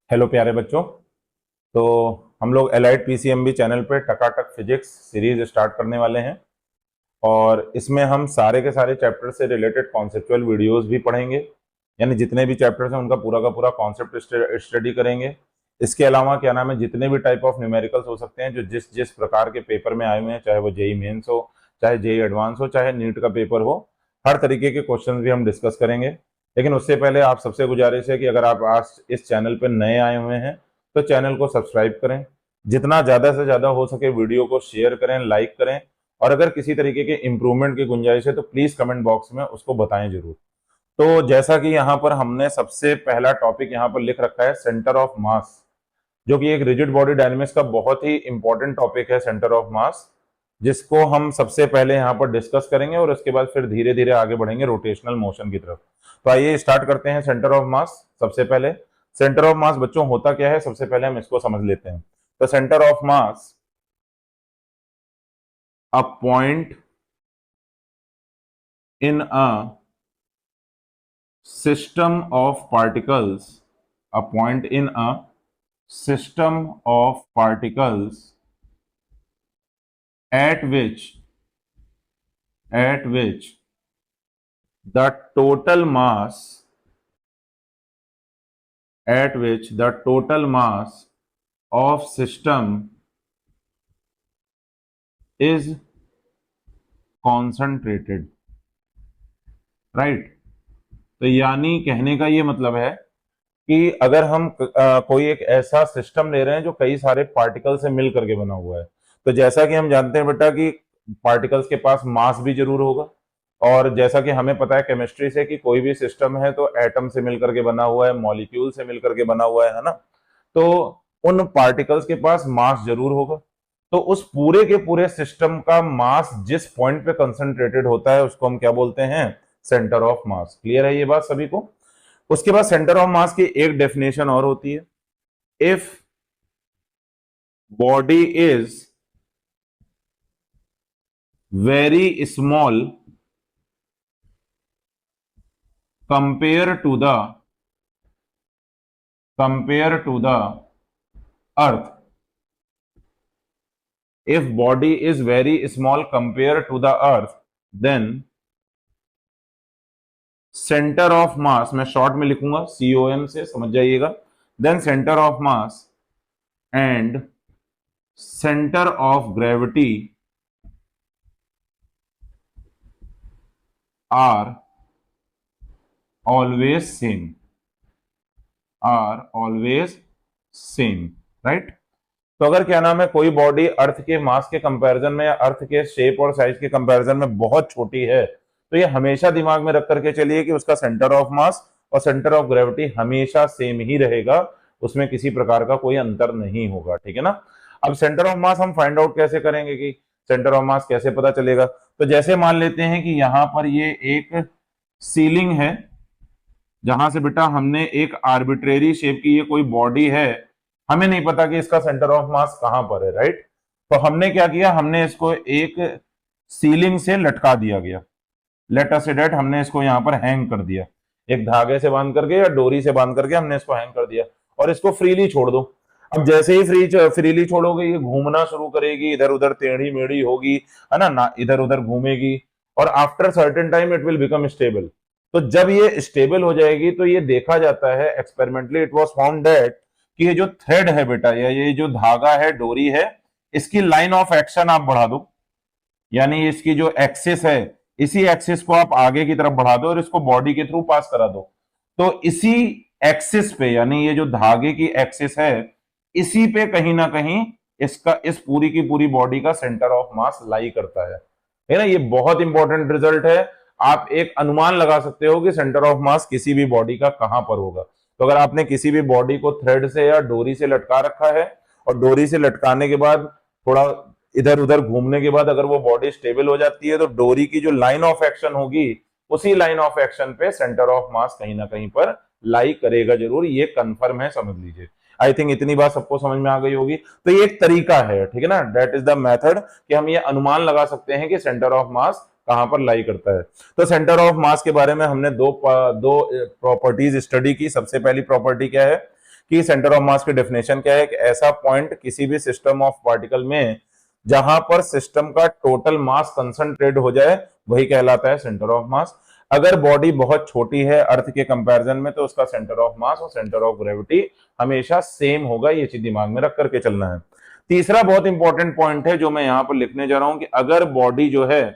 Hello प्यारे बच्चों। तो हम लोग एलाइड पीसीएमबी चैनल पे टकाटक फिजिक्स सीरीज स्टार्ट करने वाले हैं और इसमें हम सारे के सारे चैप्टर से रिलेटेड कॉन्सेप्चुअल वीडियोस भी पढ़ेंगे। यानी जितने भी चैप्टर्स हैं उनका पूरा का पूरा कॉन्सेप्ट स्टडी करेंगे। इसके अलावा क्या नाम है, जितने भी टाइप ऑफ न्यूमेरिकल्स हो सकते हैं जो जिस जिस प्रकार के पेपर में आए हुए हैं, चाहे वो जेई मेंस हो, चाहे जेई एडवांस हो, चाहे नीट का पेपर हो, हर तरीके के क्वेश्चन भी हम डिस्कस करेंगे। लेकिन उससे पहले आप सबसे गुजारिश है कि अगर आप आज इस चैनल पर नए आए हुए हैं तो चैनल को सब्सक्राइब करें, जितना ज्यादा से ज्यादा हो सके वीडियो को शेयर करें, लाइक करें, और अगर किसी तरीके के इंप्रूवमेंट की गुंजाइश है तो प्लीज कमेंट बॉक्स में उसको बताएं जरूर। तो जैसा कि यहाँ पर हमने सबसे पहला टॉपिक यहाँ पर लिख रखा है सेंटर ऑफ मास, जो कि एक रिजिड बॉडी डायनेमिक्स का बहुत ही इंपॉर्टेंट टॉपिक है, सेंटर ऑफ मास, जिसको हम सबसे पहले यहाँ पर डिस्कस करेंगे और उसके बाद फिर धीरे धीरे आगे बढ़ेंगे रोटेशनल मोशन की तरफ। तो आइए स्टार्ट करते हैं सेंटर ऑफ मास। सबसे पहले सेंटर ऑफ मास बच्चों होता क्या है, सबसे पहले हम इसको समझ लेते हैं। तो centre of mass, a point in a system of particles, a point in a system of particles at which the total mass of system is concentrated, right? तो यानी कहने का ये मतलब है कि अगर हम कोई एक ऐसा सिस्टम ले रहे हैं जो कई सारे पार्टिकल से मिल करके बना हुआ है, तो जैसा कि हम जानते हैं बेटा कि पार्टिकल्स के पास मास भी जरूर होगा, और जैसा कि हमें पता है केमिस्ट्री से कि कोई भी सिस्टम है तो एटम से मिलकर के बना हुआ है, मॉलिक्यूल से मिलकर के बना हुआ है ना। तो उन पार्टिकल्स के पास मास जरूर होगा। तो उस पूरे के पूरे सिस्टम का मास जिस पॉइंट पे कंसंट्रेटेड होता है उसको हम क्या बोलते हैं, सेंटर ऑफ मास। क्लियर है ये बात सभी को? उसके बाद सेंटर ऑफ मास की एक डेफिनेशन और होती है, if body is very small compare to the earth, if body is very small compared to the earth, then center of mass, मैं शॉर्ट में लिखूंगा COM से, समझ जाइएगा, then center of mass and center of gravity are always same, right? तो अगर क्या नाम है कोई बॉडी अर्थ के मास के कंपैरिजन में या अर्थ के शेप और साइज के कंपैरिजन में बहुत छोटी है, तो ये हमेशा दिमाग में रख करके चलिए कि उसका सेंटर ऑफ मास और सेंटर ऑफ ग्रेविटी हमेशा सेम ही रहेगा, उसमें किसी प्रकार का कोई अंतर नहीं होगा। ठीक है ना? अब सेंटर ऑफ मास हम फाइंड आउट कैसे करेंगे कि सेंटर ऑफ मास कैसे पता चलेगा? तो जैसे मान लेते हैं कि यहां पर ये एक सीलिंग है, जहां से बेटा हमने एक आर्बिट्रेरी शेप की ये कोई बॉडी है, हमें नहीं पता कि इसका सेंटर ऑफ मास कहां पर है, राइट? तो हमने क्या किया, हमने इसको एक सीलिंग से लटका दिया गया, लेट अस से दैट हमने इसको यहां पर हैंग कर दिया, एक धागे से बांध करके या डोरी से बांध करके हमने इसको हैंग कर दिया और इसको फ्रीली छोड़ दो। अब जैसे ही फ्रीली छोड़ोगे ये घूमना शुरू करेगी, इधर उधर टेढ़ी मेढ़ी होगी, है ना, इधर उधर घूमेगी, और after certain time it will become stable. तो जब ये स्टेबल हो जाएगी तो ये देखा जाता है experimentally, it was found that कि ये जो थ्रेड है बेटा, या ये जो धागा है, डोरी है, इसकी लाइन ऑफ एक्शन आप बढ़ा दो, यानी इसकी जो एक्सिस है इसी एक्सिस को आप आगे की तरफ बढ़ा दो और इसको बॉडी के थ्रू पास करा दो। तो इसी एक्सिस पे, यानी ये जो धागे की एक्सिस है, इसी पे कहीं ना कहीं इसका, इस पूरी की पूरी बॉडी का सेंटर ऑफ मास लाई करता है ना? ये बहुत इंपॉर्टेंट रिजल्ट है। आप एक अनुमान लगा सकते हो कि सेंटर ऑफ मास किसी भी बॉडी का कहां पर होगा। तो अगर आपने किसी भी बॉडी को थ्रेड से या डोरी से लटका रखा है और डोरी से लटकाने के बाद थोड़ा इधर उधर घूमने के बाद अगर वो बॉडी स्टेबल हो जाती है, तो डोरी की जो लाइन ऑफ एक्शन होगी उसी लाइन ऑफ एक्शन पे सेंटर ऑफ मास कहीं ना कहीं पर लाई करेगा जरूर, ये कंफर्म है, समझ लीजिए। आई थिंक इतनी बात सबको समझ में आ गई होगी। तो ये एक तरीका है, ठीक है ना, दैट इज द मेथड कि हम ये अनुमान लगा सकते हैं कि सेंटर ऑफ मास कहां पर लाई करता है। तो सेंटर ऑफ मास के बारे में हमने दो प्रॉपर्टीज स्टडी की। सबसे पहली प्रॉपर्टी क्या है कि सेंटर ऑफ मास की डेफिनेशन क्या है कि ऐसा पॉइंट किसी भी सिस्टम ऑफ पार्टिकल में जहां पर सिस्टम का टोटल मास कंसंट्रेट हो जाए वही कहलाता है सेंटर ऑफ मास। अगर बॉडी बहुत छोटी है अर्थ के कंपैरिजन में तो उसका सेंटर ऑफ मास और सेंटर ऑफ ग्रेविटी हमेशा सेम होगा, ये चीज दिमाग में रख करके चलना है। तीसरा बहुत इंपॉर्टेंट पॉइंट है जो मैं यहां पर लिखने जा रहा हूं कि अगर बॉडी जो है,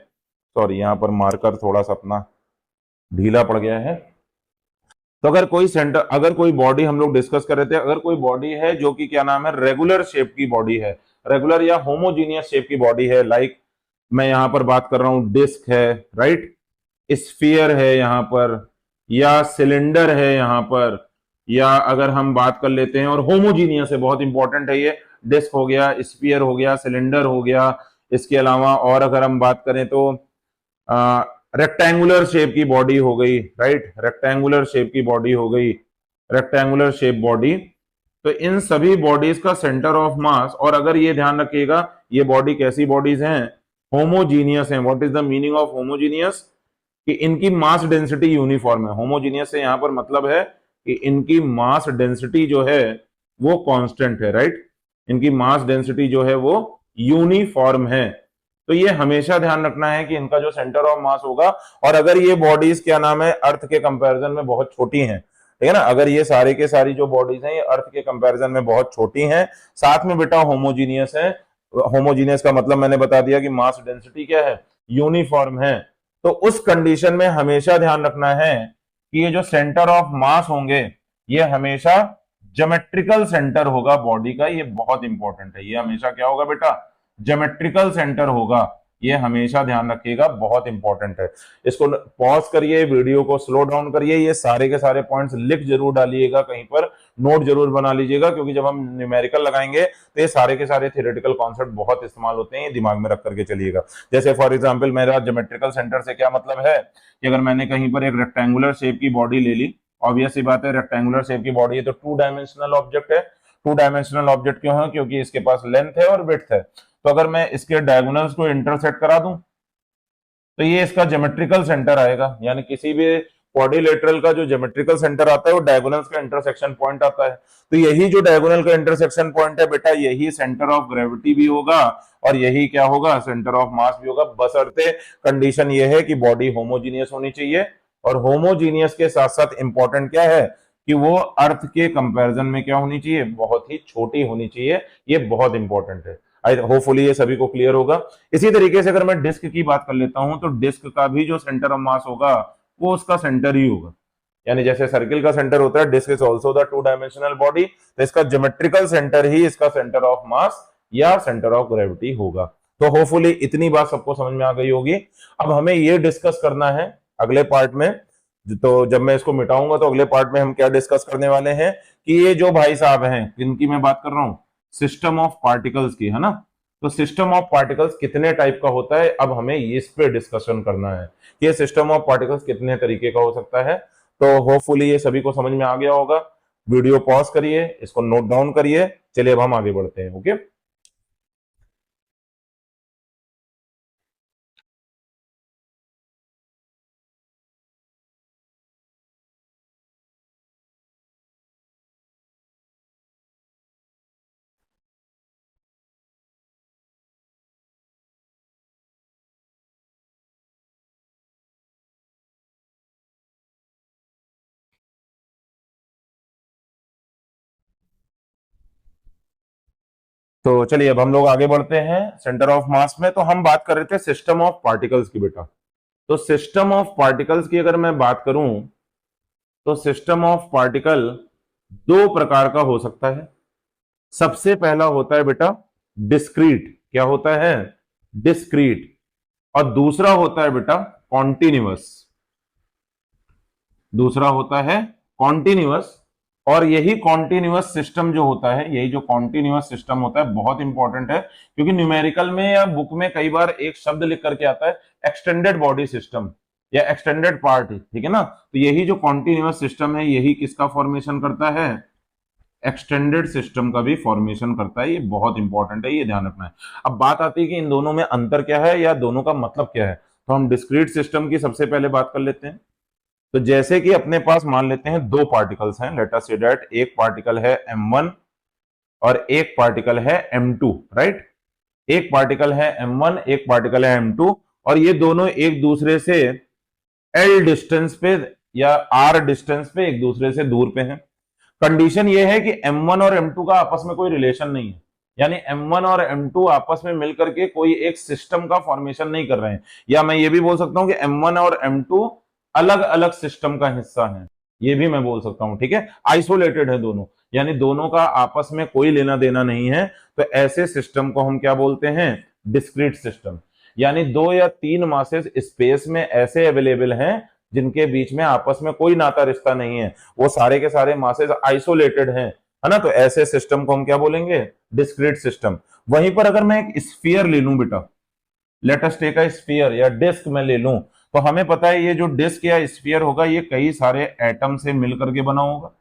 सॉरी यहां पर मार्कर थोड़ा सा अपना ढीला पड़ गया है, तो अगर कोई बॉडी हम लोग डिस्कस कर रहे थे, अगर कोई बॉडी है जो कि क्या नाम है रेगुलर शेप की बॉडी है, रेगुलर या होमोजीनियस शेप की बॉडी है, लाइक मैं यहां पर बात कर रहा हूं डिस्क है, राइट, स्फीयर है यहां पर, या सिलेंडर है यहां पर, या अगर हम बात कर लेते हैं और होमोजीनियस है, बहुत इंपॉर्टेंट है ये, डिस्क हो गया, स्फीयर हो गया, सिलेंडर हो गया, इसके अलावा और अगर हम बात करें तो रेक्टेंगुलर शेप की बॉडी हो गई, राइट, रेक्टेंगुलर शेप की बॉडी हो गई, रेक्टेंगुलर शेप बॉडी, तो इन सभी बॉडीज का सेंटर ऑफ मास, और अगर ये ध्यान रखिएगा ये बॉडी कैसी बॉडीज हैं, होमोजीनियस हैं। What is the meaning of homogeneous? कि इनकी मास डेंसिटी यूनिफॉर्म है। होमोजीनियस से यहां पर मतलब है कि इनकी मास डेंसिटी जो है वो कांस्टेंट है, राइट, इनकी मास डेंसिटी जो है वो यूनिफॉर्म है। तो ये हमेशा ध्यान रखना है कि इनका जो सेंटर ऑफ मास होगा, और अगर ये बॉडीज क्या नाम है अर्थ के कंपैरिजन में बहुत छोटी हैं, ठीक है ना, अगर ये सारे के सारी जो बॉडीज हैं ये अर्थ के कंपैरिजन में बहुत छोटी हैं, साथ में बेटा होमोजीनियस है, होमोजीनियस का मतलब मैंने बता दिया कि मास डेंसिटी क्या है, यूनिफॉर्म है, तो उस कंडीशन में हमेशा ध्यान रखना है कि ये जो सेंटर ऑफ मास होंगे ये हमेशा ज्योमेट्रिकल सेंटर होगा बॉडी का, ये बहुत इंपॉर्टेंट है, ये हमेशा क्या होगा बेटा, ज्योमेट्रिकल सेंटर होगा, ये हमेशा ध्यान रखिएगा, बहुत इंपॉर्टेंट है। इसको पॉज करिए, वीडियो को स्लो डाउन करिए, ये सारे के सारे पॉइंट्स लिख जरूर डालिएगा, कहीं पर नोट जरूर बना लीजिएगा, क्योंकि जब हम न्यूमेरिकल लगाएंगे तो ये सारे के सारे थियोरेटिकल कॉन्सेप्ट बहुत इस्तेमाल होते हैं, ये दिमाग में रख करके चलिएगा। जैसे फॉर एग्जाम्पल मेरा ज्योमेट्रिकल सेंटर से क्या मतलब है कि अगर मैंने कहीं पर एक रेक्टेंगुलर शेप की बॉडी ले ली, ऑब्वियस सी बात है रेक्टेंगुलर शेप की बॉडी है तो 2 डायमेंशनल ऑब्जेक्ट है। 2 डायमेंशनल ऑब्जेक्ट क्यों है? क्योंकि इसके पास लेंथ है और विड्थ है, तो अगर मैं इसके डायगोनल्स को इंटरसेक्ट करा दूं तो ये इसका ज्योमेट्रिकल सेंटर आएगा, यानी किसी भी क्वाड्रिलेटरल का जो ज्योमेट्रिकल सेंटर आता है वो डायगोनल्स का इंटरसेक्शन पॉइंट आता है, तो यही जो डायगोनल का इंटरसेक्शन पॉइंट है बेटा यही सेंटर ऑफ ग्रेविटी भी होगा और यही क्या होगा, सेंटर ऑफ मास भी होगा, बशर्ते कंडीशन ये है कि बॉडी होमोजीनियस होनी चाहिए, और होमोजीनियस के साथ साथ इंपॉर्टेंट क्या है कि वो अर्थ के कंपैरिजन में क्या होनी चाहिए, बहुत ही छोटी होनी चाहिए, ये बहुत इंपॉर्टेंट है। होपफुली ये सभी को क्लियर होगा। इसी तरीके से अगर मैं डिस्क की बात कर लेता हूं तो डिस्क का भी जो सेंटर ऑफ मास होगा वो उसका सेंटर ही होगा, यानी जैसे सर्किल का सेंटर होता है, disc is also the 2 dimensional body, तो इसका ज्योमेट्रिकल सेंटर ही इसका सेंटर ऑफ मास या सेंटर ऑफ ग्रेविटी होगा। तो होपफुली इतनी बात सबको समझ में आ गई होगी। अब हमें ये डिस्कस करना है अगले पार्ट में, तो जब मैं इसको मिटाऊंगा तो अगले पार्ट में हम क्या डिस्कस करने वाले हैं कि ये जो भाई साहब हैं जिनकी मैं बात कर रहा हूं, सिस्टम ऑफ पार्टिकल्स की, है ना, तो सिस्टम ऑफ पार्टिकल्स कितने टाइप का होता है, अब हमें इस पे डिस्कशन करना है कि ये सिस्टम ऑफ पार्टिकल्स कितने तरीके का हो सकता है। तो होपफुली ये सभी को समझ में आ गया होगा। वीडियो पॉज करिए, इसको नोट डाउन करिए, चलिए अब हम आगे बढ़ते हैं। ओके, तो चलिए अब हम लोग आगे बढ़ते हैं सेंटर ऑफ मास में। तो हम बात कर रहे थे सिस्टम ऑफ पार्टिकल्स की बेटा, तो सिस्टम ऑफ पार्टिकल्स की अगर मैं बात करूं तो सिस्टम ऑफ पार्टिकल 2 प्रकार का हो सकता है। सबसे पहला होता है बेटा डिस्क्रीट, क्या होता है, डिस्क्रीट, और दूसरा होता है बेटा कॉन्टिन्यूअस, दूसरा होता है कॉन्टिन्यूअस। और यही कॉन्टिन्यूअस सिस्टम जो होता है, यही जो कॉन्टिन्यूअस सिस्टम होता है बहुत इंपॉर्टेंट है, क्योंकि न्यूमेरिकल में या बुक में कई बार एक शब्द लिख करके आता है एक्सटेंडेड बॉडी सिस्टम या एक्सटेंडेड पार्ट, ठीक है ना, तो यही जो कॉन्टिन्यूअस सिस्टम है यही किसका फॉर्मेशन करता है, एक्सटेंडेड सिस्टम का भी फॉर्मेशन करता है, ये बहुत इंपॉर्टेंट है, ये ध्यान रखना है। अब बात आती है कि इन दोनों में अंतर क्या है या दोनों का मतलब क्या है, तो हम डिस्क्रीट सिस्टम की सबसे पहले बात कर लेते हैं। तो जैसे कि अपने पास मान लेते हैं दो पार्टिकल्स हैं, लेट अस से दैट एक पार्टिकल है m1 और एक पार्टिकल है m2, राइट। एक पार्टिकल है m1, एक पार्टिकल है m2, और ये दोनों एक दूसरे से l डिस्टेंस पे या r डिस्टेंस पे एक दूसरे से दूर पे हैं। कंडीशन ये है कि m1 और m2 का आपस में कोई रिलेशन नहीं है, यानी m1 और m2 आपस में मिलकर के कोई एक सिस्टम का फॉर्मेशन नहीं कर रहे हैं, या मैं ये भी बोल सकता हूं कि m1 और m2 अलग अलग सिस्टम का हिस्सा है, ये भी मैं बोल सकता हूं, ठीक है। आइसोलेटेड है दोनों, यानी दोनों का आपस में कोई लेना देना नहीं है। तो ऐसे सिस्टम को हम क्या बोलते हैं, डिस्क्रीट सिस्टम। यानी दो या तीन मासेस स्पेस में ऐसे अवेलेबल हैं जिनके बीच में आपस में कोई नाता रिश्ता नहीं है, वो सारे के सारे मासेस आइसोलेटेड हैं, है ना। तो ऐसे सिस्टम को हम क्या बोलेंगे, डिस्क्रीट सिस्टम। वहीं पर अगर मैं एक स्फीयर ले लूं बेटा, let us take a sphere या डिस्क मैं ले लूं, तो हमें पता है ये जो डिस्क या स्फीयर होगा ये कई सारे एटम से मिलकर के बना होगा,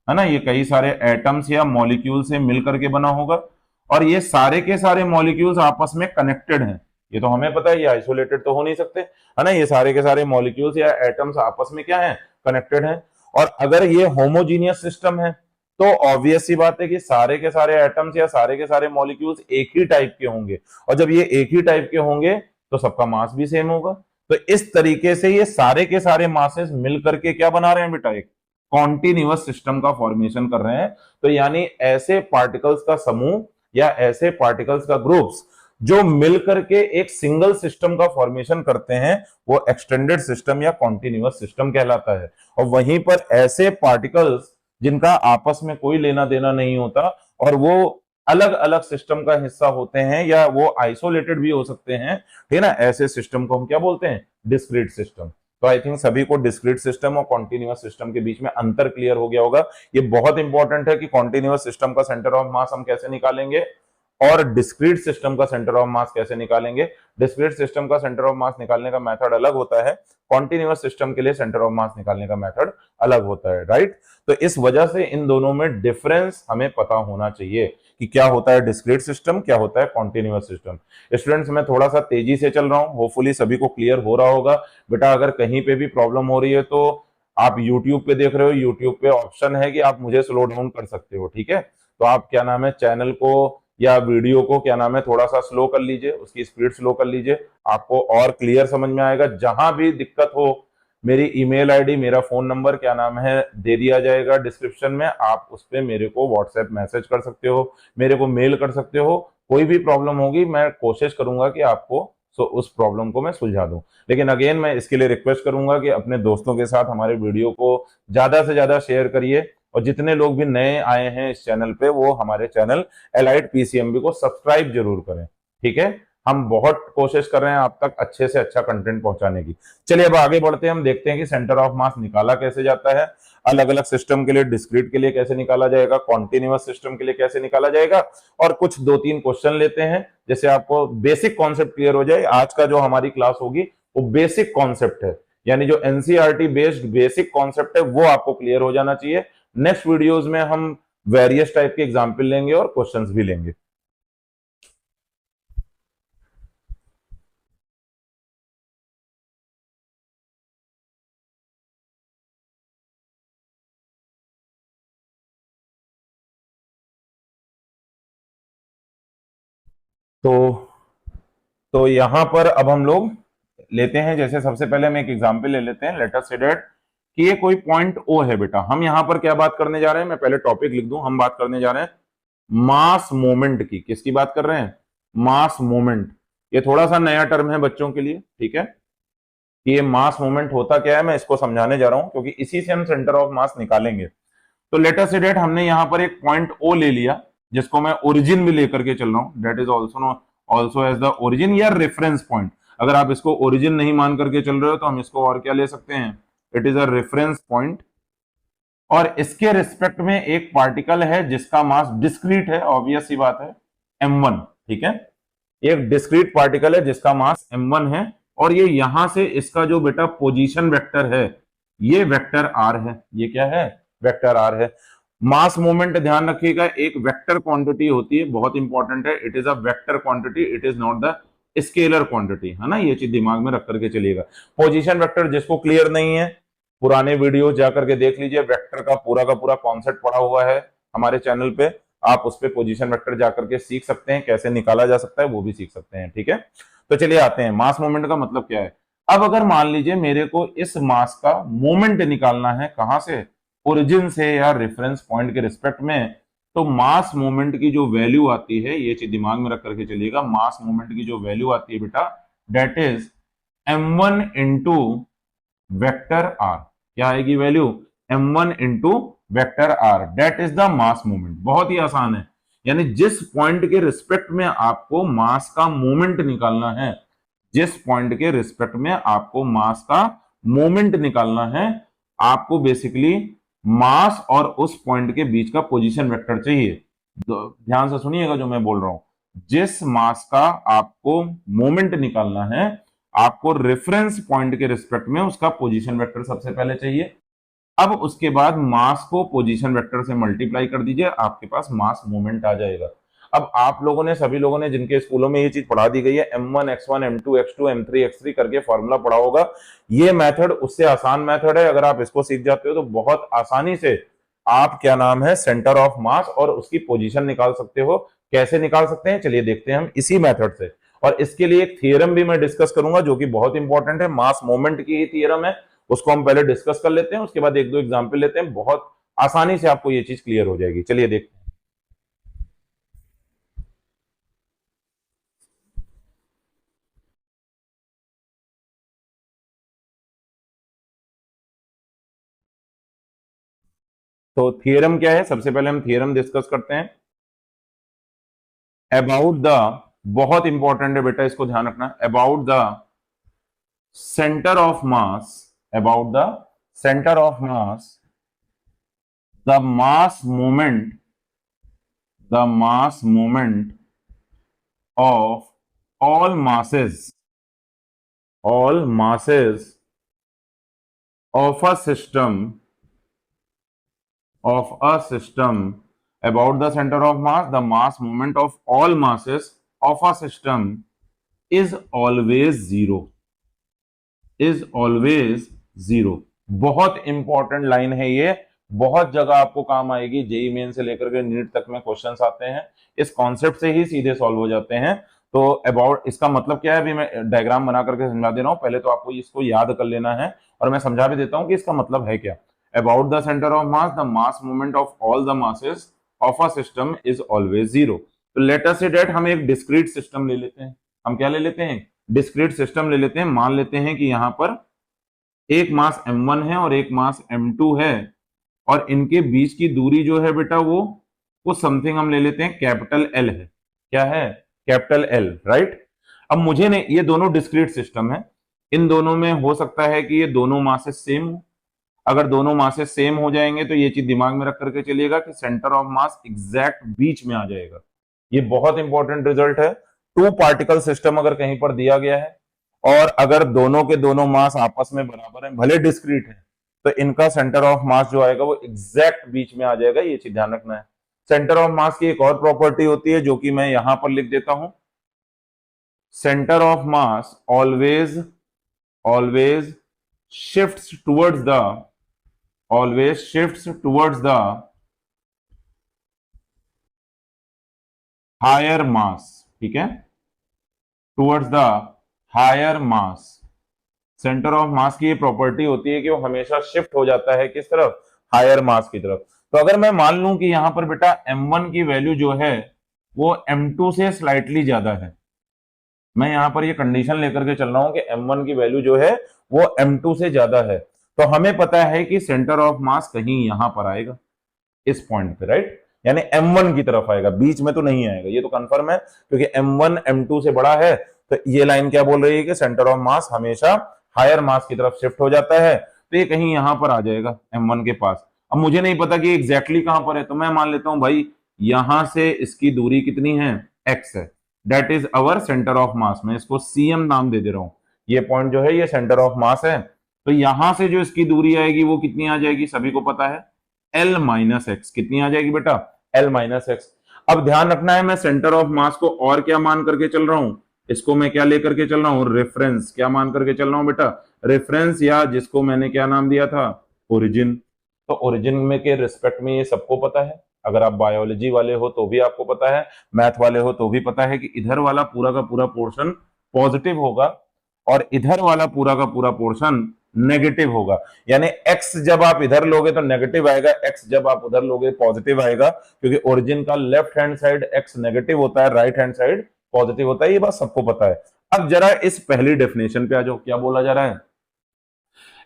है ना। ये कई सारे एटम्स या मॉलिक्यूल से मिलकर के बना होगा, और ये सारे के सारे मॉलिक्यूल्स आपस में कनेक्टेड हैं। ये तो हमें पता है, ये आइसोलेटेड तो हो नहीं सकते, है ना। ये सारे के सारे मॉलिक्यूल्स या एटम्स आपस में क्या है, कनेक्टेड हैं। और अगर ये होमोजीनियस सिस्टम है तो ऑब्वियस सी बात है कि सारे के सारे एटम्स या सारे के सारे मॉलिक्यूल्स एक ही टाइप के होंगे, और जब ये एक ही टाइप के होंगे तो सबका मास भी सेम होगा। तो इस तरीके से ये सारे के सारे मासेस मिल करके क्या बना रहे हैं बेटा, एक कॉन्टिन्यूअस सिस्टम का फॉर्मेशन कर रहे हैं। तो यानी ऐसे पार्टिकल्स का समूह या ऐसे पार्टिकल्स का ग्रुप्स जो मिलकर के एक सिंगल सिस्टम का फॉर्मेशन करते हैं, वो एक्सटेंडेड सिस्टम या कॉन्टिन्यूअस सिस्टम कहलाता है। और वहीं पर ऐसे पार्टिकल्स जिनका आपस में कोई लेना देना नहीं होता और वो अलग अलग सिस्टम का हिस्सा होते हैं या वो आइसोलेटेड भी हो सकते हैं, ठीक है ना, ऐसे सिस्टम को हम क्या बोलते हैं, डिस्क्रीट सिस्टम। तो आई थिंक सभी को डिस्क्रीट सिस्टम और कॉन्टिन्यूअस सिस्टम के बीच में अंतर क्लियर हो गया होगा। ये बहुत इंपॉर्टेंट है कि कॉन्टिन्यूअस सिस्टम का सेंटर ऑफ मास हम कैसे निकालेंगे और डिस्क्रीट सिस्टम का सेंटर ऑफ मास कैसे निकालेंगे। डिस्क्रीट सिस्टम का सेंटर ऑफ मास निकालने का मेथड अलग होता है, कॉन्टिन्यूअस सिस्टम के लिए सेंटर ऑफ मास निकालने का मेथड अलग होता है, राइट। तो इस वजह से इन दोनों में डिफरेंस हमें पता होना चाहिए कि क्या होता है डिस्क्रीट सिस्टम, क्या होता है कॉन्टिन्यूअस सिस्टम। स्टूडेंट्स मैं थोड़ा सा तेजी से चल रहा हूं, होपफुली सभी को क्लियर हो रहा होगा। बेटा अगर कहीं पे भी प्रॉब्लम हो रही है तो आप यूट्यूब पे देख रहे हो, यूट्यूब पे ऑप्शन है कि आप मुझे स्लो डाउन कर सकते हो, ठीक है। तो आप क्या नाम है, चैनल को या वीडियो को क्या नाम है थोड़ा सा स्लो कर लीजिए, उसकी स्पीड स्लो कर लीजिए, आपको और क्लियर समझ में आएगा। जहां भी दिक्कत हो मेरी ईमेल आईडी, मेरा फोन नंबर क्या नाम है दे दिया जाएगा डिस्क्रिप्शन में, आप उस पर मेरे को व्हाट्सएप मैसेज कर सकते हो, मेरे को मेल कर सकते हो। कोई भी प्रॉब्लम होगी मैं कोशिश करूंगा कि आपको उस प्रॉब्लम को मैं सुलझा दूं। लेकिन अगेन मैं इसके लिए रिक्वेस्ट करूंगा कि अपने दोस्तों के साथ हमारे वीडियो को ज्यादा से ज्यादा शेयर करिए, और जितने लोग भी नए आए हैं इस चैनल पे वो हमारे चैनल एलाइट पीसीएमबी को सब्सक्राइब जरूर करें, ठीक है। हम बहुत कोशिश कर रहे हैं आप तक अच्छे से अच्छा कंटेंट पहुंचाने की। चलिए अब आगे बढ़ते हैं, हम देखते हैं कि सेंटर ऑफ मास निकाला कैसे जाता है, अलग अलग सिस्टम के लिए, डिस्क्रीट के लिए कैसे निकाला जाएगा, कॉन्टिन्यूअस सिस्टम के लिए कैसे निकाला जाएगा, और कुछ दो तीन क्वेश्चन लेते हैं जैसे आपको बेसिक कॉन्सेप्ट क्लियर हो जाए। आज का जो हमारी क्लास होगी वो बेसिक कॉन्सेप्ट है, यानी जो एनसीईआरटी बेस्ड बेसिक कॉन्सेप्ट है वो आपको क्लियर हो जाना चाहिए। नेक्स्ट वीडियोस में हम वेरियस टाइप के एग्जाम्पल लेंगे और क्वेश्चंस भी लेंगे। तो यहां पर अब हम लोग लेते हैं, जैसे सबसे पहले हम एक एग्जांपल ले लेते हैं। लेट अस से दैट कि ये कोई पॉइंट ओ है बेटा। हम यहां पर क्या बात करने जा रहे हैं, मैं पहले टॉपिक लिख दूं। हम बात करने जा रहे हैं मास मोमेंट की। किसकी बात कर रहे हैं, मास मोमेंट। ये थोड़ा सा नया टर्म है बच्चों के लिए, ठीक है। कि ये मास मोमेंट होता क्या है मैं इसको समझाने जा रहा हूं, क्योंकि इसी से हम सेंटर ऑफ मास निकालेंगे। तो लेट अस से दैट हमने यहां पर एक पॉइंट ओ ले लिया जिसको मैं ओरिजिन भी लेकर के चल रहा हूं, that is also as the origin या रेफरेंस पॉइंट। अगर आप इसको ओरिजिन नहीं मान करके चल रहे हो तो हम इसको और क्या ले सकते हैं, it is a reference point. और इसके रिस्पेक्ट में एक पार्टिकल है जिसका मास डिस्क्रीट है, ऑब्वियस सी बात है, m1, ठीक है। एक डिस्क्रीट पार्टिकल है जिसका मास m1 है, और ये यहां से इसका जो बेटा पोजीशन वेक्टर है ये वेक्टर r है। ये क्या है, वेक्टर r है। मास मोमेंट ध्यान रखिएगा एक वेक्टर क्वांटिटी होती है, बहुत इंपॉर्टेंट है। It is a vector quantity, it is not the scalar quantity, है ना। ये चीज दिमाग में रख करके चलिएगा। पोजीशन वेक्टर जिसको क्लियर नहीं है पुराने वीडियो जाकर के देख लीजिए, वेक्टर का पूरा कॉन्सेप्ट पड़ा हुआ है हमारे चैनल पे, आप उस पे पोजीशन वेक्टर जाकर के सीख सकते हैं, कैसे निकाला जा सकता है वो भी सीख सकते हैं। ठीक है, तो चलिए आते हैं, मास मोमेंट का मतलब क्या है। अब अगर मान लीजिए मेरे को इस मास का मोमेंट निकालना है, कहां से, ओरिजिन से या रेफरेंस पॉइंट के रिस्पेक्ट में, तो मास मोमेंट की जो वैल्यू आती है, ये चीज दिमाग में रख करके चलिएगा, मास मोमेंट की जो वैल्यू आती है बेटा, that is m1 into vector r. क्या आएगी value, m1 into vector r, that is the mass moment. बहुत ही आसान है, यानी जिस पॉइंट के रिस्पेक्ट में आपको मास का मोमेंट निकालना है, जिस पॉइंट के रिस्पेक्ट में आपको मास का मोमेंट निकालना है, आपको बेसिकली मास और उस पॉइंट के बीच का पोजीशन वेक्टर चाहिए। ध्यान से सुनिएगा जो मैं बोल रहा हूं, जिस मास का आपको मोमेंट निकालना है, आपको रेफरेंस पॉइंट के रिस्पेक्ट में उसका पोजीशन वेक्टर सबसे पहले चाहिए। अब उसके बाद मास को पोजीशन वेक्टर से मल्टीप्लाई कर दीजिए, आपके पास मास मोमेंट आ जाएगा। अब आप लोगों ने, सभी लोगों ने जिनके स्कूलों में ये चीज पढ़ा दी गई है, m1 x1 m2 x2 m3 x3 करके फॉर्मूला पढ़ा होगा, ये मेथड उससे आसान मेथड है। अगर आप इसको सीख जाते हो तो बहुत आसानी से आप, क्या नाम है, सेंटर ऑफ मास और उसकी पोजीशन निकाल सकते हो। कैसे निकाल सकते हैं, चलिए देखते हैं हम इसी मेथड से। और इसके लिए एक थियरम भी मैं डिस्कस करूंगा जो कि बहुत इंपॉर्टेंट है, मास मोमेंट की ही थियरम है, उसको हम पहले डिस्कस कर लेते हैं, उसके बाद एक दो एग्जांपल लेते हैं, बहुत आसानी से आपको ये चीज क्लियर हो जाएगी। चलिए देखते हैं। तो थियरम क्या है, सबसे पहले हम थियरम डिस्कस करते हैं। अबाउट द, बहुत इंपॉर्टेंट है बेटा, इसको ध्यान रखना, about the centre of mass, about the centre of mass, the mass moment, the mass moment of all masses, all masses of a system, of a system, about the center of mass, the mass moment of all masses of a system is always zero, is always zero। बहुत important line है ये, बहुत जगह आपको काम आएगी, JEE main से लेकर के नीट तक में क्वेश्चंस आते हैं, इस कॉन्सेप्ट से ही सीधे सॉल्व हो जाते हैं। तो अबाउट, इसका मतलब क्या है, अभी मैं डायग्राम बना करके समझा दे रहा हूं, पहले तो आपको इसको याद कर लेना है और मैं समझा भी देता हूं कि इसका मतलब है क्या। About the centre of mass, the mass moment of all the masses of a system is always zero. तो लेट अस से डेट, हम एक डिस्क्रीट सिस्टम ले लेते हैं। हम क्या ले लेते हैं, डिस्क्रीट सिस्टम ले लेते हैं। मान लेते हैं कि यहां पर एक मास m1 है और एक मास m2 है, और इनके बीच की दूरी जो है बेटा वो समथिंग हम ले लेते हैं कैपिटल L है। क्या है, कैपिटल L, राइट। अब मुझे ने, ये दोनों डिस्क्रीट सिस्टम है, इन दोनों में हो सकता है कि ये दोनों मासेस सेम हो। अगर दोनों मासेस सेम हो जाएंगे तो ये चीज दिमाग में रख करके चलिएगा कि सेंटर ऑफ मास एग्जैक्ट बीच में आ जाएगा। ये बहुत इंपॉर्टेंट रिजल्ट है। टू पार्टिकल सिस्टम अगर कहीं पर दिया गया है और अगर दोनों के दोनों मास आपस में बराबर हैं, भले डिस्क्रीट है, तो इनका सेंटर ऑफ मास जो आएगा वो एग्जैक्ट बीच में आ जाएगा। ये चीज ध्यान रखना है। सेंटर ऑफ मास की एक और प्रॉपर्टी होती है जो कि मैं यहां पर लिख देता हूं, centre of mass always, always shifts towards the, always shifts towards the higher mass. ठीक है, towards the higher mass. Centre of mass की ये प्रॉपर्टी होती है कि वो हमेशा शिफ्ट हो जाता है किस तरफ, हायर मास की तरफ। तो अगर मैं मान लूं कि यहां पर बेटा m1 की वैल्यू जो है वो m2 से स्लाइटली ज्यादा है, मैं यहां पर ये कंडीशन लेकर के चल रहा हूं कि m1 की वैल्यू जो है वो m2 से ज्यादा है, तो हमें पता है कि सेंटर ऑफ मास कहीं यहां पर आएगा, इस पॉइंट पे, राइट। यानी m1 की तरफ आएगा, बीच में तो नहीं आएगा, ये तो कंफर्म है, क्योंकि m1 m2 से बड़ा है। तो ये लाइन क्या बोल रही है कि सेंटर ऑफ मास हमेशा हायर मास की तरफ शिफ्ट हो जाता है, तो ये कहीं यहां पर आ जाएगा m1 के पास। अब मुझे नहीं पता कि एग्जैक्टली कहां पर है, तो मैं मान लेता हूं भाई यहां से इसकी दूरी कितनी है, x है, that is our centre of मास। मैं इसको cm नाम दे रहा हूं, ये पॉइंट जो है ये सेंटर ऑफ मास है। तो यहां से जो इसकी दूरी आएगी वो कितनी आ जाएगी, सभी को पता है, L माइनस एक्स। कितनी आ जाएगी बेटा, L माइनस एक्स। अब ध्यान रखना है, मैं सेंटर ऑफ मास को और क्या मान करके चल रहा हूं, इसको मैं क्या लेकर के चल रहा हूं, रेफरेंस। क्या मान करके चल रहा हूं बेटा, रेफरेंस या जिसको मैंने क्या नाम दिया था, ओरिजिन। तो ओरिजिन में के रिस्पेक्ट में ये सबको पता है, अगर आप बायोलॉजी वाले हो तो भी आपको पता है, मैथ वाले हो तो भी पता है कि इधर वाला पूरा का पूरा पोर्शन पॉजिटिव होगा और इधर वाला पूरा का पूरा पोर्शन नेगेटिव होगा। यानी x जब आप इधर लोगे तो नेगेटिव आएगा, x जब आप उधर लोगे पॉजिटिव आएगा, क्योंकि ओरिजिन का left hand side x negative होता है, राइट हैंड साइड पॉजिटिव होता है। ये बात सबको पता है। अब जरा इस पहली डेफिनेशन पे आ जाओ, क्या बोला जा रहा है,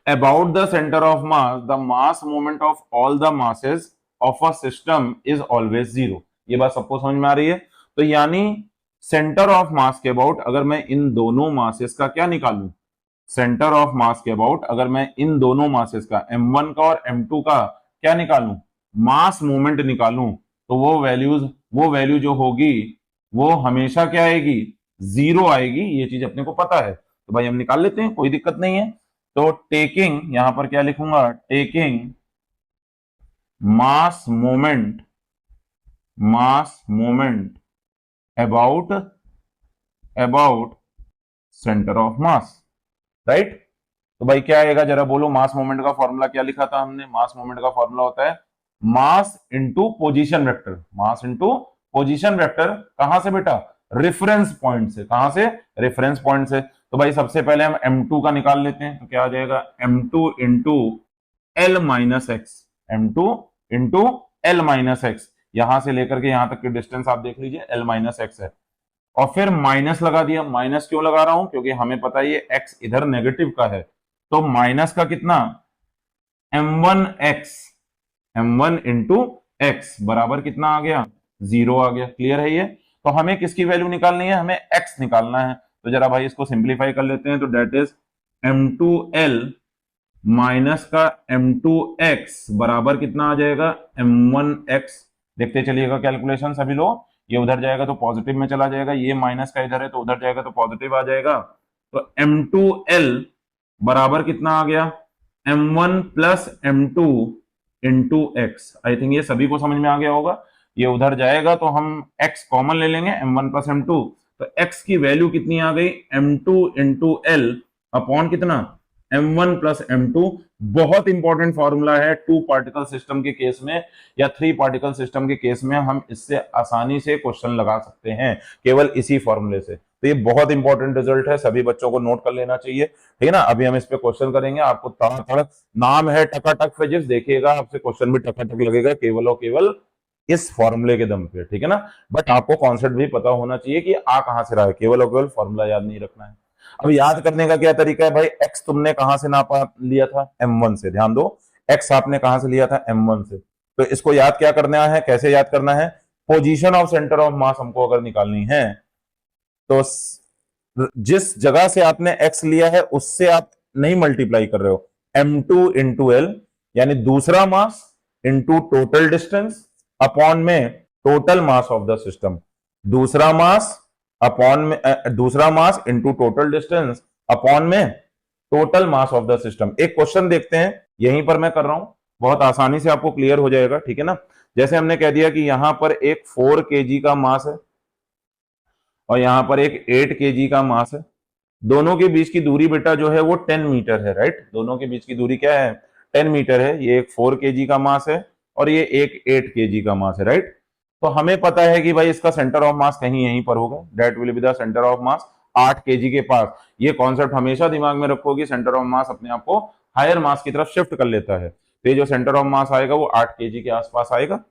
about the centre of mass the mass moment of all the masses of a system is always zero. ये बात सबको समझ में आ रही है। तो यानी सेंटर ऑफ मास के अबाउट अगर मैं इन दोनों मासेस का क्या निकालूं, सेंटर ऑफ मास के अबाउट अगर मैं इन दोनों मासेस का m1 का और m2 का क्या निकालूं, मास मोमेंट निकालूं, तो वो वैल्यू जो होगी वो हमेशा क्या आएगी, जीरो आएगी। ये चीज अपने को पता है, तो भाई हम निकाल लेते हैं, कोई दिक्कत नहीं है। तो टेकिंग, यहां पर क्या लिखूंगा, taking mass moment about centre of mass, right. तो भाई क्या आएगा जरा बोलो, मास मोमेंट का फॉर्मूला क्या लिखा था हमने, मास मोमेंट का फॉर्मूला होता है mass into position vector, mass into position vector. कहां से बेटा, रेफरेंस पॉइंट से। कहां से, रेफरेंस पॉइंट से। तो भाई सबसे पहले हम m2 का निकाल लेते हैं, तो क्या आ जाएगा, m2 into L minus x, m2 into L minus x. यहां से लेकर के यहां तक की डिस्टेंस आप देख लीजिए, एल माइनस एक्स है, और फिर माइनस लगा दिया। माइनस क्यों लगा रहा हूं, क्योंकि हमें पता है ये x इधर नेगेटिव का है, तो माइनस का कितना, m1x, m1 इंटू एक्स बराबर कितना आ गया, जीरो आ गया। क्लियर है ये। तो हमें किसकी वैल्यू निकालनी है, हमें x निकालना है। तो जरा भाई इसको सिंप्लीफाई कर लेते हैं, तो डेट इज m2l माइनस का m2x बराबर कितना आ जाएगा, m1x। देखते चलिएगा कैलकुलेशन सभी लोग, ये उधर जाएगा तो पॉजिटिव में चला जाएगा, ये माइनस का इधर है तो उधर जाएगा तो पॉजिटिव आ जाएगा। तो m2l बराबर कितना आ गया, m1 plus m2 into x. I think ये सभी को समझ में आ गया होगा। ये उधर जाएगा तो हम x कॉमन ले लेंगे, m1 प्लस m2, तो x की वैल्यू कितनी आ गई, m2 इंटू एल अपॉन कितना, m1 प्लस m2। बहुत इंपॉर्टेंट फॉर्मूला है 2 पार्टिकल सिस्टम के केस में या 3 पार्टिकल सिस्टम के केस में, हम इससे आसानी से क्वेश्चन लगा सकते हैं केवल इसी फॉर्मूले से। तो ये बहुत इंपॉर्टेंट रिजल्ट है, सभी बच्चों को नोट कर लेना चाहिए, ठीक है ना। अभी हम इस पे क्वेश्चन करेंगे, आपको तड़ नाम है टकाटक फिजिक्स, देखिएगा आपसे क्वेश्चन भी टकाटक लगेगा केवल और केवल इस फॉर्मूले के दम पे, ठीक है ना। बट आपको कॉन्सेप्ट भी पता होना चाहिए कि आ कहां से रहा है, केवल और केवल फॉर्मूला याद नहीं रखना है। अब याद करने का क्या तरीका है भाई, x तुमने कहां से नापा लिया था, m1 से। ध्यान दो, x आपने कहां से लिया था, m1 से। तो इसको याद क्या करना है, कैसे याद करना है, पोजीशन ऑफ सेंटर ऑफ मास हमको अगर निकालनी है तो जिस जगह से आपने x लिया है उससे आप नहीं मल्टीप्लाई कर रहे हो, m2 इंटू एल, यानी दूसरा mass into total distance upon में total mass of the system. दूसरा मास अपॉन में दूसरा mass into total distance upon में total mass of the system. एक क्वेश्चन देखते हैं, यहीं पर मैं कर रहा हूं, बहुत आसानी से आपको क्लियर हो जाएगा, ठीक है ना। जैसे हमने कह दिया कि यहां पर एक 4 kg का मास है और यहां पर एक 8 kg का मास है, दोनों के बीच की दूरी बेटा जो है वो 10 मीटर है, राइट। दोनों के बीच की दूरी क्या है, 10 मीटर है। ये एक 4 kg का मास है और ये एक 8 kg का मास है, राइट। तो हमें पता है कि भाई इसका सेंटर ऑफ मास कहीं यहीं पर होगा, that will be the centre of mass 8 kg के पास। ये कॉन्सेप्ट हमेशा दिमाग में रखो कि सेंटर ऑफ मास अपने आप को हायर मास की तरफ शिफ्ट कर लेता है। तो ये जो सेंटर ऑफ मास आएगा वो 8 kg के आसपास आएगा।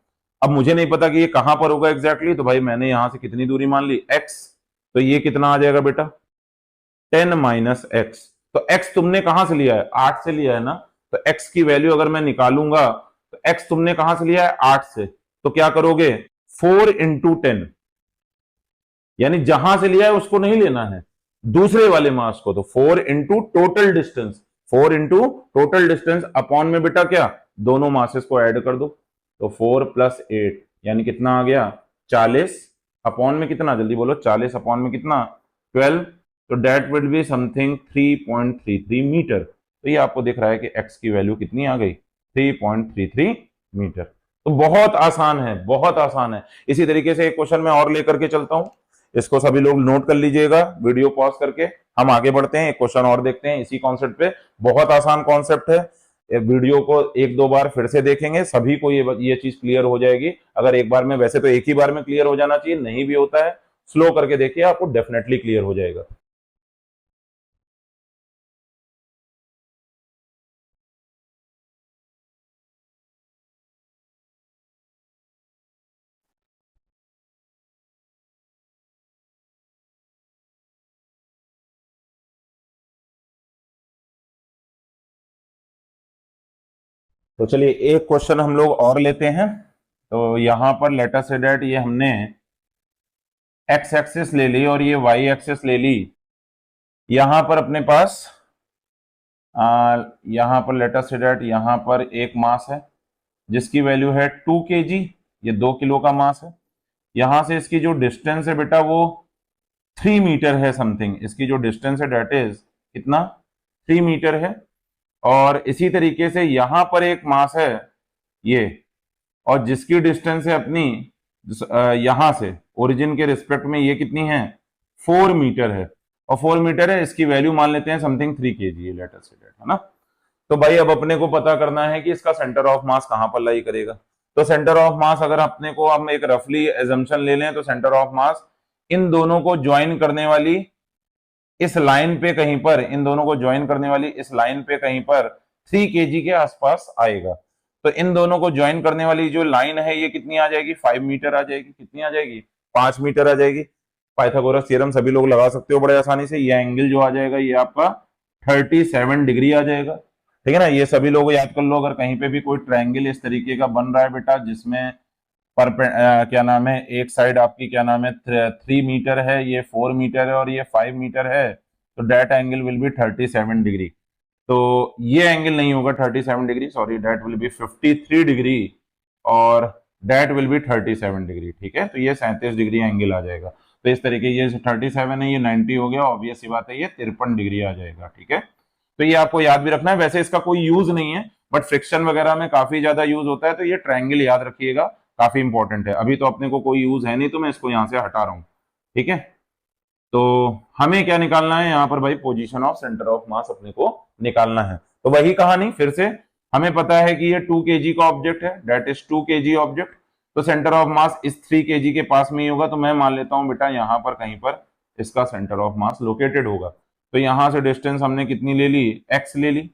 अब मुझे नहीं पता कि ये कहां पर होगा एग्जैक्टली, तो भाई मैंने यहां से कितनी दूरी मान ली, x, तो ये कितना आ जाएगा बेटा, 10 माइनस एक्स। तो x तुमने कहां से लिया है, 8 से लिया है ना। तो x की वैल्यू अगर मैं निकालूंगा तो x तुमने कहां से लिया है, 8 से, तो क्या करोगे, 4 इंटू 10, यानी जहां से लिया है उसको नहीं लेना है, दूसरे वाले मास को। तो 4 into total distance, 4 into total distance upon में बेटा क्या, दोनों मासेस को ऐड कर दो, तो 4 प्लस 8 यानी कितना आ गया, 40 अपॉन में कितना, जल्दी बोलो, 40 अपॉन में कितना, 12। तो that will be something 3.33 metre. तो ये आपको दिख रहा है कि x की वैल्यू कितनी आ गई, 3.33 मीटर। तो बहुत आसान है, बहुत आसान है। इसी तरीके से एक क्वेश्चन मैं और लेकर के चलता हूं। इसको सभी लोग नोट कर लीजिएगा, वीडियो पॉज करके हम आगे बढ़ते हैं, एक क्वेश्चन और देखते हैं इसी कॉन्सेप्ट पे। बहुत आसान कॉन्सेप्ट है, वीडियो को एक दो बार फिर से देखेंगे, सभी को ये चीज क्लियर हो जाएगी। अगर एक बार में, वैसे तो एक ही बार में क्लियर हो जाना चाहिए, नहीं भी होता है, स्लो करके देखिए, आपको डेफिनेटली क्लियर हो जाएगा। तो चलिए एक क्वेश्चन हम लोग और लेते हैं। तो यहां पर लेट अस से दैट ये हमने एक्स एक्सिस ले ली और ये वाई एक्सिस ले ली। यहां पर अपने पास यहां पर लेट अस से दैट यहां पर एक मास है जिसकी वैल्यू है 2 kg, ये 2 किलो का मास है। यहां से इसकी जो डिस्टेंस है बेटा वो 3 मीटर है समथिंग, इसकी जो डिस्टेंस है डेट इज कितना, 3 मीटर है। और इसी तरीके से यहां पर एक मास है ये, और जिसकी डिस्टेंस है अपनी यहां से ओरिजिन के रिस्पेक्ट में ये कितनी है, 4 मीटर है। और 4 मीटर है, इसकी वैल्यू मान लेते हैं something 3 kg, let us say that, है ना। तो भाई अब अपने को पता करना है कि इसका सेंटर ऑफ मास कहां पर लाई करेगा। तो सेंटर ऑफ मास अगर अपने को हम एक रफली एजम्पशन ले लें तो सेंटर ऑफ मास इन दोनों को ज्वाइन करने वाली इस लाइन पे कहीं पर, इन दोनों को ज्वाइन करने वाली इस लाइन पे कहीं पर 3 kg के आसपास आएगा। तो इन दोनों को ज्वाइन करने वाली जो लाइन है ये कितनी आ जाएगी, 5 मीटर आ जाएगी। कितनी आ जाएगी, 5 मीटर आ जाएगी। पाइथागोरस थ्योरम सभी लोग लगा सकते हो बड़े आसानी से। ये एंगल जो आ जाएगा ये आपका 37 डिग्री आ जाएगा, ठीक है ना। ये सभी लोग याद कर लो, अगर कहीं पे भी कोई ट्रायंगल इस तरीके का बन रहा है बेटा जिसमें क्या नाम है, एक साइड आपकी क्या नाम है 3 मीटर है, ये 4 मीटर है और ये 5 मीटर है, तो that angle will be 37 degree. तो ये एंगल नहीं होगा 37 degree, sorry, that will be 53 degree और डेट विल बी 37 डिग्री, ठीक है। तो ये 37 डिग्री एंगल आ जाएगा। तो इस तरीके, ये 37 है, ये 90 हो गया, ऑब्वियस सी बात है, ये 53 डिग्री आ जाएगा, ठीक है। तो ये आपको याद भी रखना है। वैसे इसका कोई यूज नहीं है, बट फ्रिक्शन वगैरह में काफी ज्यादा यूज होता है, तो ये ट्रायंगल याद रखिएगा, काफी इंपॉर्टेंट है। अभी तो अपने को कोई यूज है नहीं, तो मैं इसको यहां से हटा रहा हूं, ठीक है। तो हमें क्या निकालना है यहाँ पर भाई, पोजीशन ऑफ सेंटर ऑफ मास अपने को निकालना है। तो वही कहानी फिर से, हमें पता है कि ये 2 kg का ऑब्जेक्ट है, डेट इज 2 kg ऑब्जेक्ट। तो सेंटर ऑफ मास इस 3 kg के पास में ही होगा। तो मैं मान लेता हूं बेटा यहां पर कहीं पर इसका सेंटर ऑफ मास लोकेटेड होगा। तो यहां से डिस्टेंस हमने कितनी ले ली, x ले ली।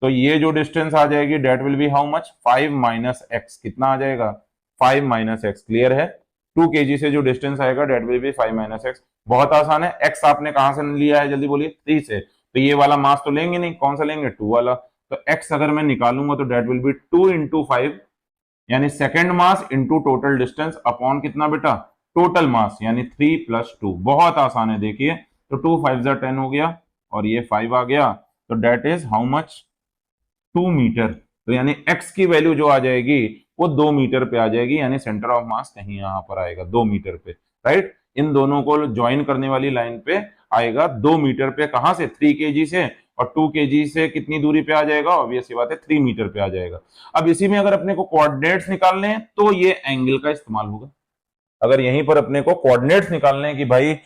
तो ये जो डिस्टेंस आ जाएगी that will be how much, 5 minus x. कितना आ जाएगा, 5 माइनस एक्स। क्लियर है, 2 kg से जो डिस्टेंस आएगा that will be 5 minus x. बहुत आसान है। एक्स आपने कहां से लिया है, जल्दी बोलिए, 3 से। तो ये वाला मास तो लेंगे नहीं, कौन सा लेंगे, 2 वाला। तो एक्स अगर मैं निकालूंगा तो डेट विल बी 2 इंटू 5, यानी second mass into total distance upon कितना बेटा, टोटल मास, यानी 3 प्लस 2। बहुत आसान है, देखिए। तो 2 5 10 हो गया और ये 5 आ गया, तो that is how much, 2 metre. तो यानी x की वैल्यू जो आ जाएगी वो 2 मीटर पे आ जाएगी, यानी सेंटर ऑफ मास कहीं यहां पर आएगा 2 मीटर पे, राइट। इन दोनों को ज्वाइन करने वाली लाइन पे आएगा 2 मीटर पे। कहां से, 3 kg से, और 2 kg से कितनी दूरी पे आ जाएगा, ऑब्वियस सी बात है 3 मीटर पे आ जाएगा। अब इसी में अगर अपने को कोऑर्डिनेट्स निकालने हैं तो ये एंगल का इस्तेमाल होगा। अगर यहीं पर अपने को कोऑर्डिनेट्स निकालने हैं कि भाई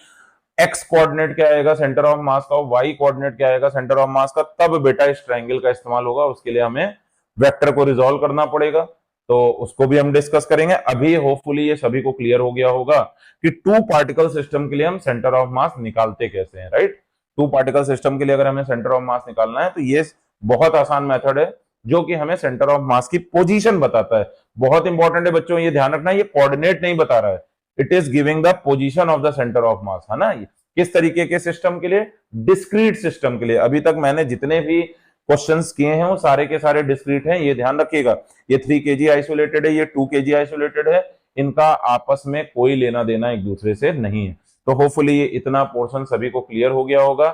एक्स कोऑर्डिनेट क्या आएगा सेंटर ऑफ मास का, वाई कोऑर्डिनेट क्या आएगा सेंटर ऑफ मास का, तब बेटा इस ट्रायंगल का इस्तेमाल होगा। उसके लिए हमें वेक्टर को रिजॉल्व करना पड़ेगा, तो उसको भी हम डिस्कस करेंगे। अभी होपफुली ये सभी को क्लियर हो गया होगा कि 2 पार्टिकल सिस्टम के लिए हम सेंटर ऑफ मास निकालते कैसे हैं, राइट। 2 पार्टिकल सिस्टम के लिए अगर हमें सेंटर ऑफ मास निकालना है तो ये बहुत आसान मेथड है जो कि हमें सेंटर ऑफ मास की पोजीशन बताता है। बहुत इंपॉर्टेंट है बच्चों, ये ध्यान रखना, ये कोऑर्डिनेट नहीं बता रहा है, it is giving the position of the centre of मास, है ना। किस तरीके के सिस्टम के लिए, डिस्क्रीट सिस्टम के लिए। अभी तक मैंने जितने भी क्वेश्चंस किए हैं वो सारे के सारे डिस्क्रीट हैं, ये ध्यान रखिएगा। ये 3 kg आइसोलेटेड है, ये 2 kg आइसोलेटेड है, इनका आपस में कोई लेना देना एक दूसरे से नहीं है। तो होपफुली ये इतना पोर्शन सभी को क्लियर हो गया होगा।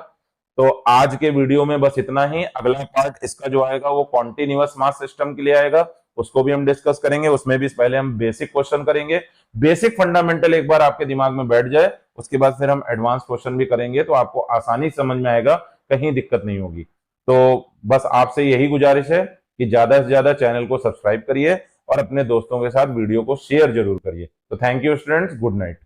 तो आज के वीडियो में बस इतना ही। अगला पार्ट इसका जो आएगा वो कॉन्टिन्यूअस मास सिस्टम के लिए आएगा, उसको भी हम डिस्कस करेंगे। उसमें भी पहले हम बेसिक क्वेश्चन करेंगे, बेसिक फंडामेंटल एक बार आपके दिमाग में बैठ जाए, उसके बाद फिर हम एडवांस क्वेश्चन भी करेंगे, तो आपको आसानी समझ में आएगा, कहीं दिक्कत नहीं होगी। तो बस आपसे यही गुजारिश है कि ज्यादा से ज्यादा चैनल को सब्सक्राइब करिए और अपने दोस्तों के साथ वीडियो को शेयर जरूर करिए। तो thank you students, good night.